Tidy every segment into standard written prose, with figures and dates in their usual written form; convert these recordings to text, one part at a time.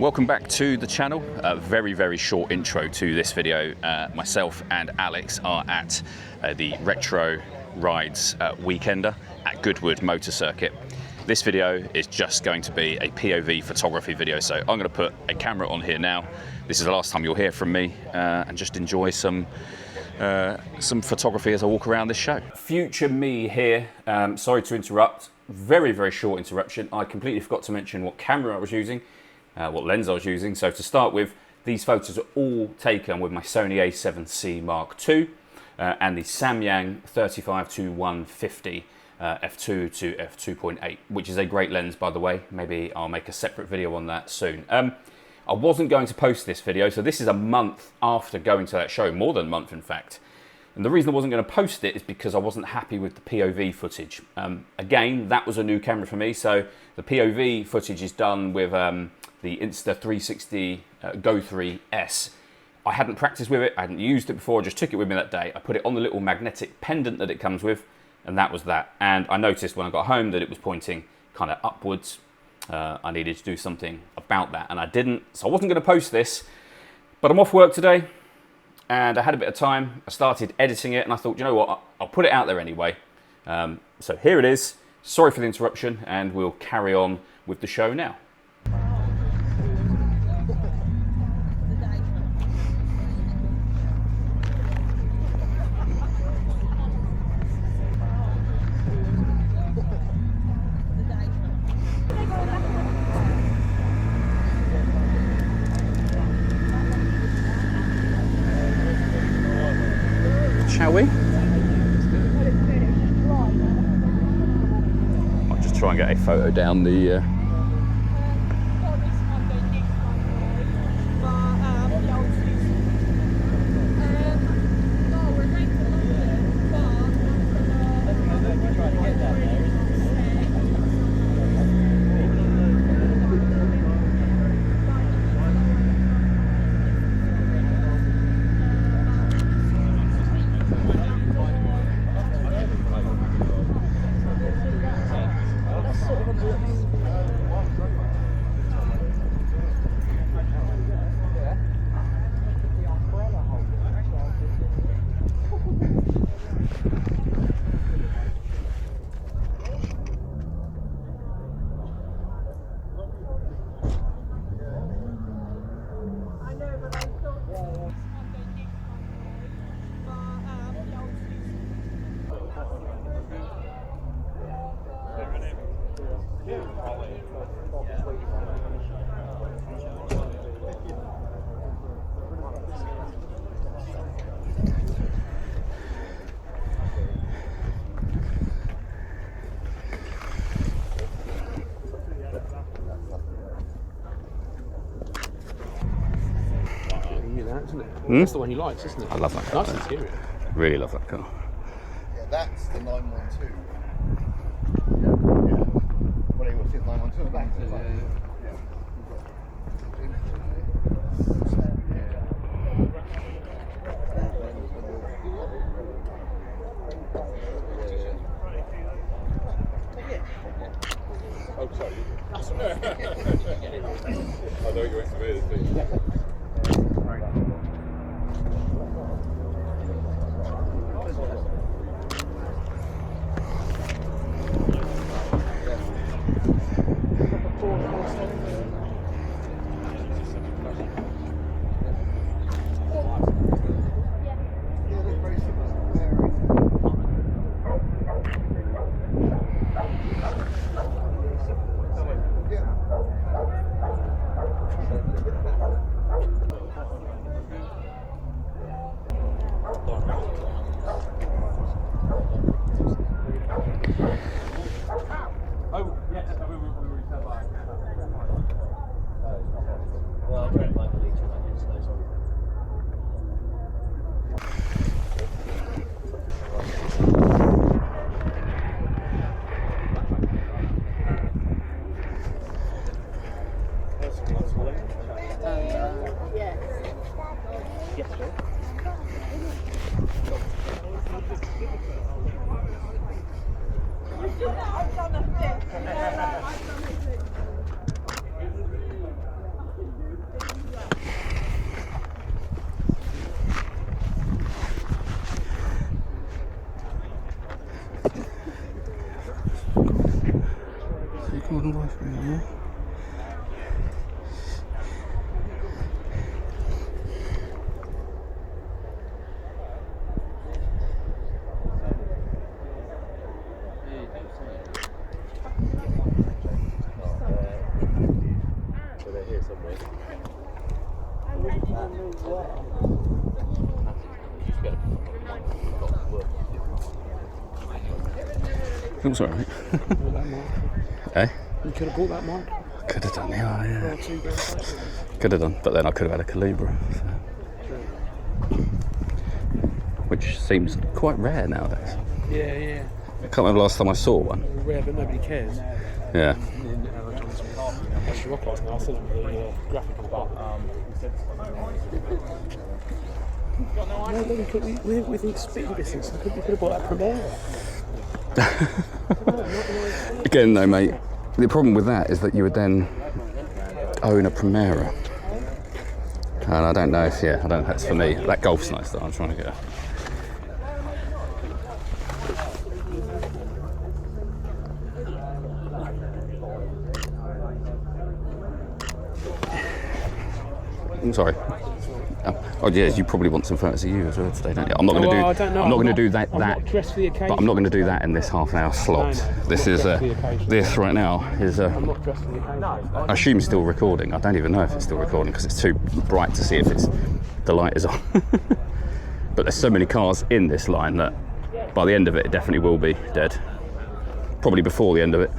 Welcome back to the channel. A very short intro to this video. Myself and Alex are at the Retro Rides Weekender at Goodwood Motor Circuit. This video is just going to be a POV photography video, so I'm going to put a camera on here now. This is the last time you'll hear from me, and just enjoy some photography as I walk around this show. Future me here. Sorry to interrupt. Very short interruption. I completely forgot to mention what camera I was using. What lens I was using. So to start with, these photos are all taken with my Sony A7CII Mark II and the Samyang 35-150 f2 to f2.8, which is a great lens, by the way. Maybe I'll make a separate video on that soon. I wasn't going to post this video, so this is a month after going to that show, more than a month in fact. And the reason I wasn't going to post it is because I wasn't happy with the POV footage. Again, that was a new camera for me, so the POV footage is done with the Insta360 Go3 S. I hadn't practiced with it, I hadn't used it before, I just took it with me that day. I put it on the little magnetic pendant that it comes with, and that was that. And I noticed when I got home that it was pointing kind of upwards. I needed to do something about that, and I didn't, so I wasn't going to post this. But I'm off work today, and I had a bit of time. I started editing it, and I thought, you know what, I'll put it out there anyway. So here it is. Sorry for the interruption, and we'll carry on with the show now. Shall we? I'll just try and get a photo down the... That's the one he likes, isn't it? I love that car. Nice interior. Really love that car. Yeah, that's the 912. Yeah. Well, he will see the 912 in the back. Oh, sorry. I know you went to the thing. So they're here somewhere. I'm sorry, mate. Eh? You could have bought that mic. Could have done, yeah. Could have done, but then I could have had a Calibra. So. Which seems quite rare nowadays. Yeah, yeah. I can't remember last time I saw one. Rare, but nobody cares. Yeah. Actually, rock last night. I sent him the graphical bar. Within spitting distance, you could have bought that Premiere. Again, though, mate, the problem with that is that you would then own a Primera. And I don't know if, I don't know if that's for me. That Golf's nice, though. I'm trying to get a... I'm sorry. Oh yes, you probably want some photos of you as well today, don't you? I'm not going to do. I don't know. I'm not going to do that. I'm not dressed for the occasion. But I'm not going to do that in this half-an-hour slot. No, this is this right now is. I'm not dressed for the occasion. I assume it's still recording. I don't even know if it's still recording because it's too bright to see if the light is on. But there's so many cars in this line that by the end of it, it definitely will be dead. Probably before the end of it.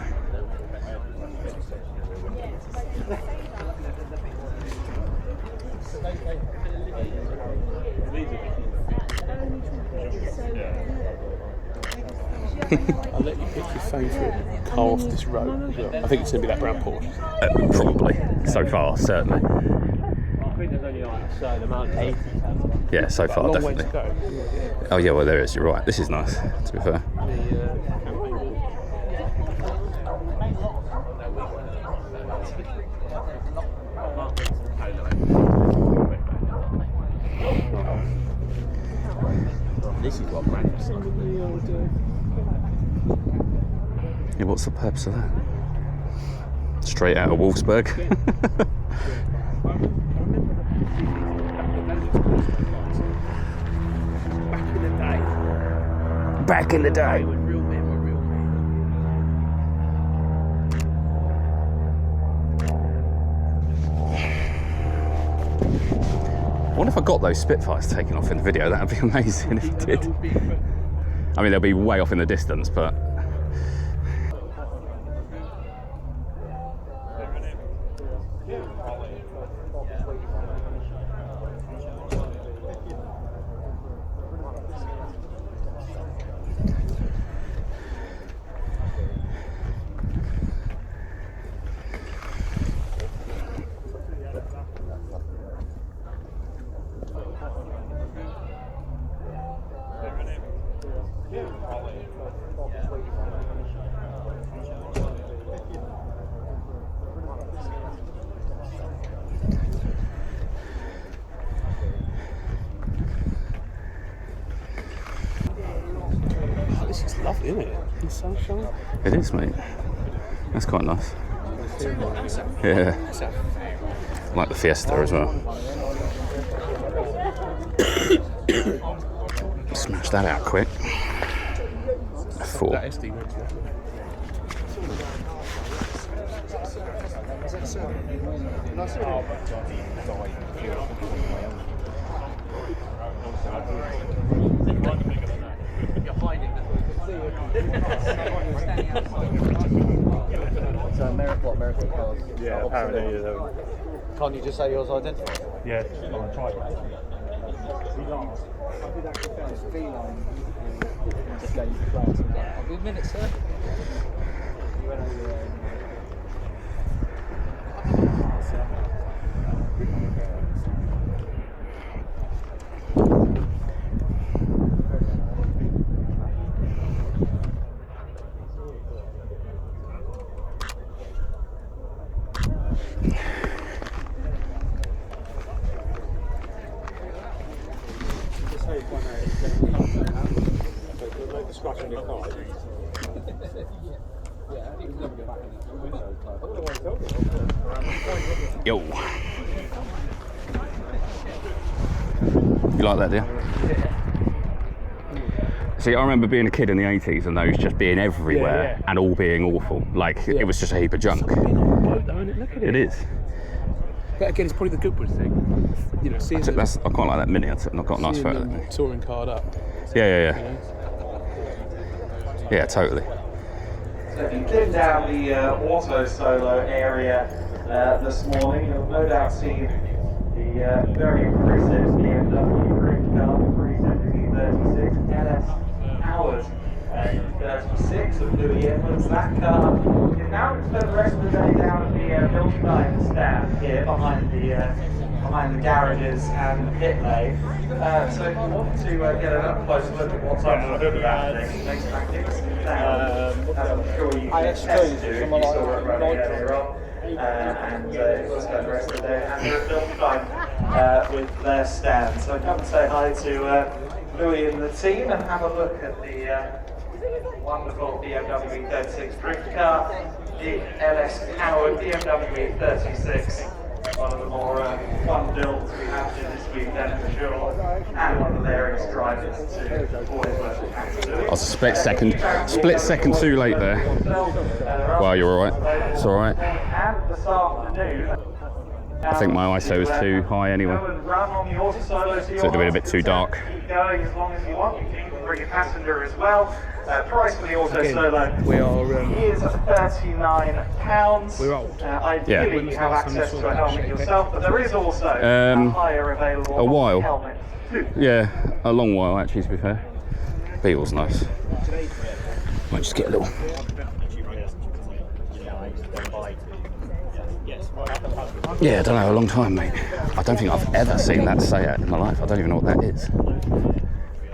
I'll let you pick your favourite car off this road. I think it's going to be that brown Porsche. Probably. So far, certainly. I think there's only like a certain amount of 80. Yeah, so far, definitely. Way to go. Oh yeah, well there is. You're right. This is nice. To be fair. This is what brand. Yeah, what's the purpose of that? Straight out of Wolfsburg. Back in the day. Real men were real men. I wonder if I got those Spitfires taken off in the video. That would be amazing if you did. I mean, they'll be way off in the distance, but. This is lovely, isn't it? In sunshine. It is, mate. That's quite nice. Yeah. I like the Fiesta as well. Smash that out quick. 4. That SD went to So American cars. Yeah, apparently. Can't you just say yours identical? Yeah, I'll try it. I'll be a minute, sir. Yo. You like that, do you? See, I remember being a kid in the 80s and those just being everywhere and all being awful. Like, it was just a heap of junk. Look at it. It is. But again, it's probably the Goodwood thing. You know, seeing I quite like that Mini. I've got a nice photo. Touring card up. Yeah. Yeah, totally. So if you came down the auto solo area this morning, you'll no doubt see the very impressive BMW Dream Car 336 LS powered 36 of Louis Edwards. That car is now going to spend the rest of the day down at the Bilstein stand here behind the garages and the pit lane. So if you want to get an up close look at what's under the hood of that thing, it makes magnificent sound, as I'm sure you can attest to if you saw it running earlier on. And we'll spend the rest of the day at Bilstein with their stand. So come and say hi to Louis and the team and have a look at the wonderful BMW 36 drift car, the LS powered BMW 36. One of the more fun builds we have this weekend for sure, and one of the various drivers to always work with. I was a split second too late there. Well, you're alright. It's alright. And this afternoon, I think my ISO is too high anyway. go and run on the auto solo, so So it'll be a bit too dark. Keep going as long as you want. You can bring a passenger as well. Price for the auto solo We are. is £39. We're old. Ideally, you have access to a helmet yourself, but there is also a hire available. A while. Helmet too. Yeah, a long while actually, to be fair. Beetle's nice. Might just get a little. Yeah, I don't know, a long time, mate. I don't think I've ever seen that SII in my life. I don't even know what that is.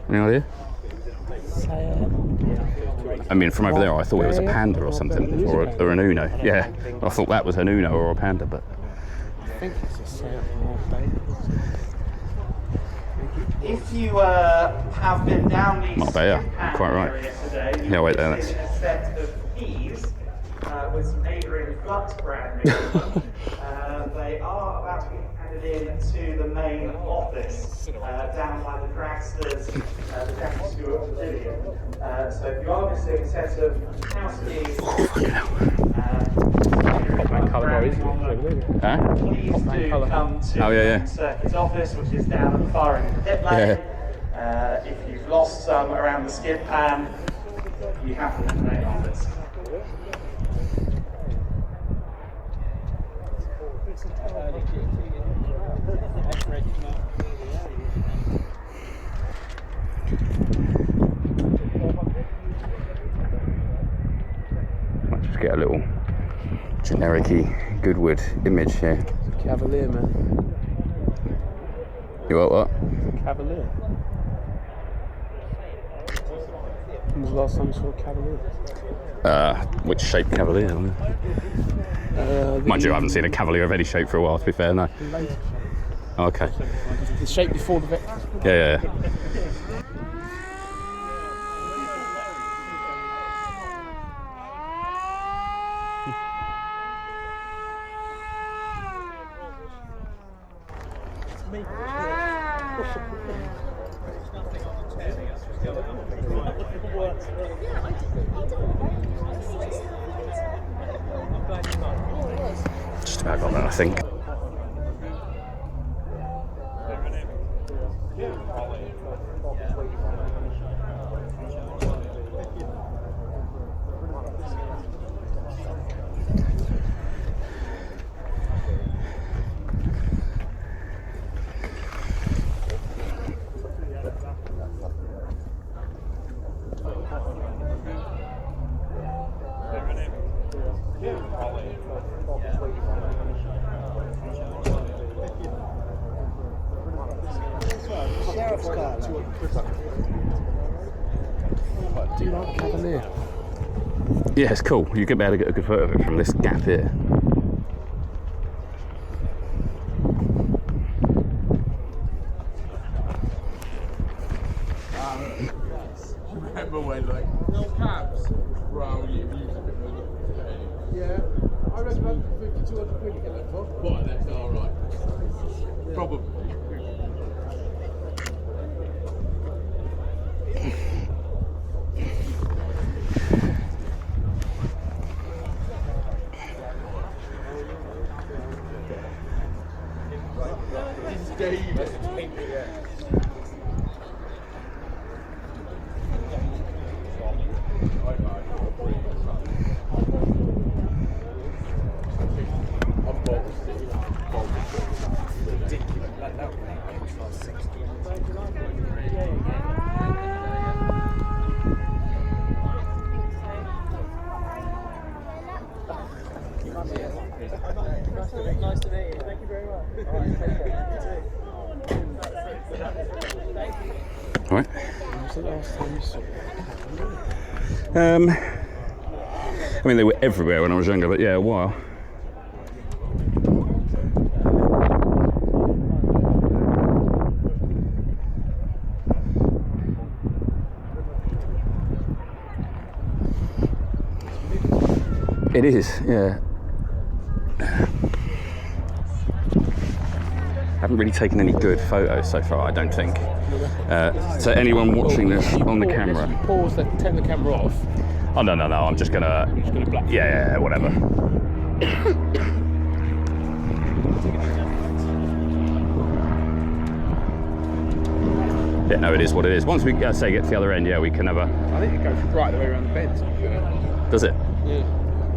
Any idea? I mean, from over there, I thought it was a Panda or something, or an Uno. Yeah, I thought that was an Uno or a Panda, but. I think it's a Samyang. If you have been down the Not bad, yeah. Quite right. area today, you Yeah, wait will there, see that's- a set of keys with some Adrian Flux branding. They are about to be handed in to the main office down by the dragsters, the Jackie Stewart Pavilion. So if you are missing a set of house keys, Huh? please do come to the Circuit office, which is down at the far end of the pit lane. If you've lost some around the skid pan, you have them in the main office. Might just get a little generic-y Goodwood image here. Cavalier, man. You what? Cavalier. When was the last time you saw a Cavalier? Which shape Cavalier? Mind you, I haven't seen a Cavalier of any shape for a while, to be fair, no. Oh, okay. The shape before the Vectra. Yeah. Just about got that, I think. Do you like Cavalier? Yeah, it's cool. You could be able to get a good photo of it from this gap here. Remember when, like, no cabs? Wow, you used a bit of What? That's all right. Probably. Nice to meet you. Thank you very much. All right, take care. All right. When was the last time you saw it? I mean, they were everywhere when I was younger, but yeah, a while. It is, yeah. I haven't really taken any good photos so far, I don't think. So anyone watching this on the camera... Pause, turn the camera off. Oh, no, I'm just gonna... You're just going to black. Yeah, whatever. Yeah, no, it is what it is. Once we, say, get to the other end, yeah, we can have a... I think it goes right the way around the bend. Does it? Yeah.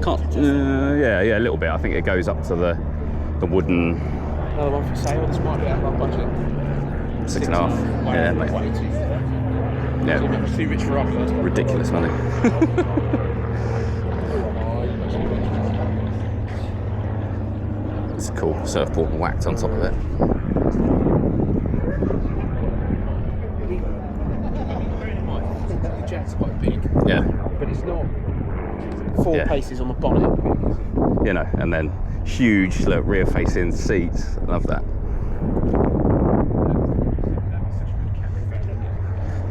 Can't... yeah, a little bit. I think it goes up to the wooden... Another one for sale. This might be out of our budget. 6.5. Yeah, mate. Yeah. Too rich for us. Ridiculous money. It's a cool surfboard and whacked on top of it. The jet's quite big. Yeah. But it's not 4 paces on the bonnet. You know, and then huge rear facing seats. I love that.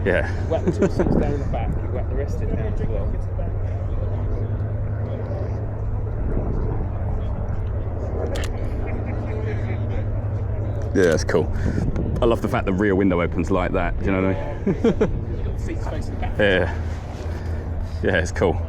Yeah. Whack the 2 seats down the back, you whack the rest of it down as well. Yeah, that's cool. I love the fact the rear window opens like that. Do you know what I mean? You've got the seats facing the back. Yeah. Yeah, it's cool.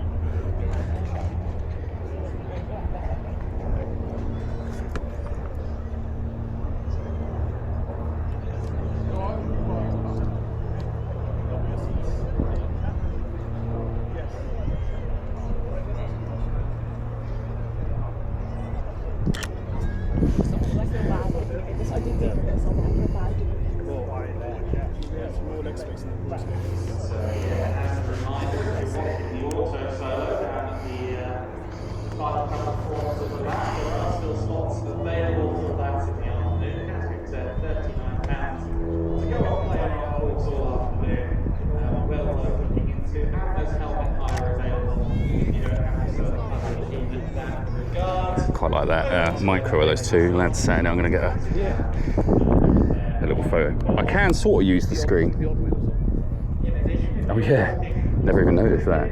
Quite like that micro of those two lads saying I'm going to get a little photo. I can sort of use the screen. Oh yeah, never even noticed that.